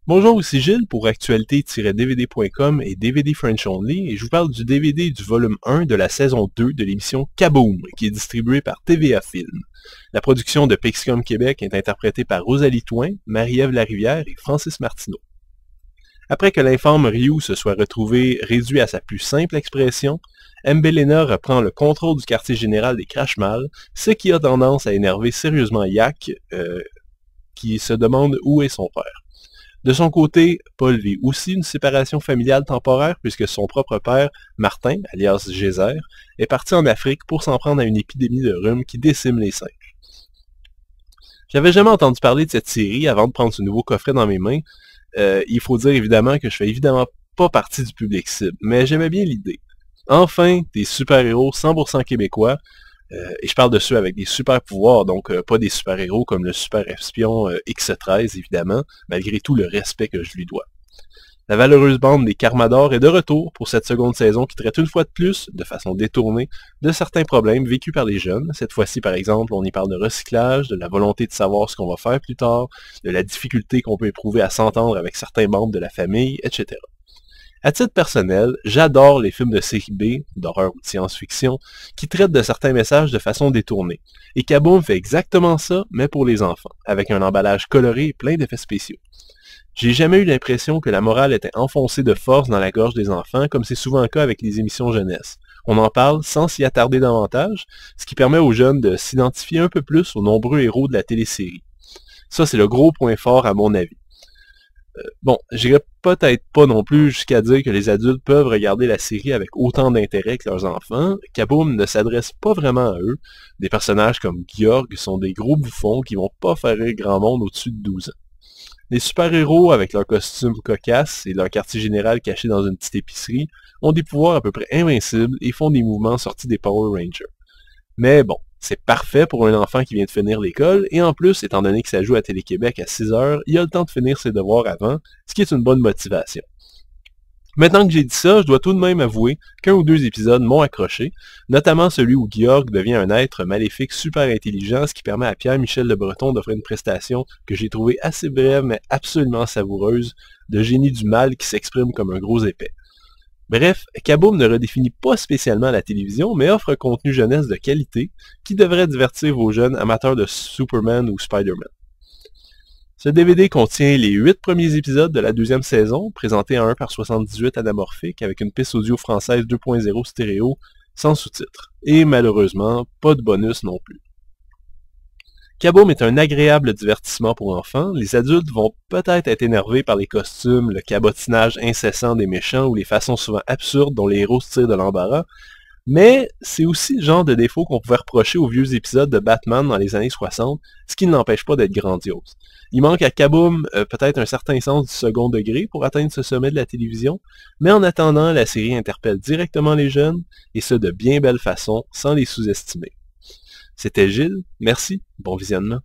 Bonjour, ici Gilles pour actualité-dvd.com et DVD French Only et je vous parle du DVD du volume 1 de la saison 2 de l'émission Kaboom qui est distribué par TVA Film. La production de Pixcom Québec est interprétée par Rosalie Touin, Marie-Ève Larivière et Francis Martineau. Après que l'informe Ryu se soit retrouvé réduit à sa plus simple expression, M'Belena reprend le contrôle du quartier général des Crashmal, ce qui a tendance à énerver sérieusement Yak, qui se demande où est son père. De son côté, Paul vit aussi une séparation familiale temporaire puisque son propre père, Martin, alias Geyser, est parti en Afrique pour s'en prendre à une épidémie de rhume qui décime les singes. J'avais jamais entendu parler de cette série avant de prendre ce nouveau coffret dans mes mains. Il faut dire évidemment que je fais évidemment pas partie du public cible, mais j'aimais bien l'idée. Enfin, des super-héros 100% québécois, et je parle de ceux avec des super pouvoirs, donc pas des super-héros comme le super espion X13, évidemment, malgré tout le respect que je lui dois. La valeureuse bande des Carmadors est de retour pour cette seconde saison qui traite une fois de plus, de façon détournée, de certains problèmes vécus par les jeunes. Cette fois-ci, par exemple, on y parle de recyclage, de la volonté de savoir ce qu'on va faire plus tard, de la difficulté qu'on peut éprouver à s'entendre avec certains membres de la famille, etc. À titre personnel, j'adore les films de série B, d'horreur ou de science-fiction, qui traitent de certains messages de façon détournée. Et Kaboom fait exactement ça, mais pour les enfants, avec un emballage coloré et plein d'effets spéciaux. J'ai jamais eu l'impression que la morale était enfoncée de force dans la gorge des enfants, comme c'est souvent le cas avec les émissions jeunesse. On en parle sans s'y attarder davantage, ce qui permet aux jeunes de s'identifier un peu plus aux nombreux héros de la télésérie. Ça, c'est le gros point fort à mon avis. Bon, j'irai peut-être pas non plus jusqu'à dire que les adultes peuvent regarder la série avec autant d'intérêt que leurs enfants. Kaboom ne s'adresse pas vraiment à eux. Des personnages comme Georg sont des gros bouffons qui vont pas faire rire grand monde au-dessus de 12 ans. Les super-héros, avec leurs costumes cocasses et leur quartier général caché dans une petite épicerie, ont des pouvoirs à peu près invincibles et font des mouvements sortis des Power Rangers. Mais bon, c'est parfait pour un enfant qui vient de finir l'école, et en plus, étant donné que ça joue à Télé-Québec à 6 heures, il a le temps de finir ses devoirs avant, ce qui est une bonne motivation. Maintenant que j'ai dit ça, je dois tout de même avouer qu'un ou deux épisodes m'ont accroché, notamment celui où Georg devient un être maléfique super intelligent, ce qui permet à Pierre-Michel Le Breton d'offrir une prestation que j'ai trouvée assez brève mais absolument savoureuse, de génie du mal qui s'exprime comme un gros épais. Bref, Kaboom ne redéfinit pas spécialement la télévision, mais offre un contenu jeunesse de qualité qui devrait divertir vos jeunes amateurs de Superman ou Spider-Man. Ce DVD contient les 8 premiers épisodes de la deuxième saison, présentés en 1:78 anamorphique avec une piste audio française 2.0 stéréo sans sous-titres. Et malheureusement, pas de bonus non plus. Kaboom est un agréable divertissement pour enfants. Les adultes vont peut-être être énervés par les costumes, le cabotinage incessant des méchants ou les façons souvent absurdes dont les héros se tirent de l'embarras, mais c'est aussi le genre de défaut qu'on pouvait reprocher aux vieux épisodes de Batman dans les années 60, ce qui ne l'empêche pas d'être grandiose. Il manque à Kaboom peut-être un certain sens du second degré pour atteindre ce sommet de la télévision, mais en attendant, la série interpelle directement les jeunes, et ce de bien belle façon, sans les sous-estimer. C'était Gilles, merci, bon visionnement.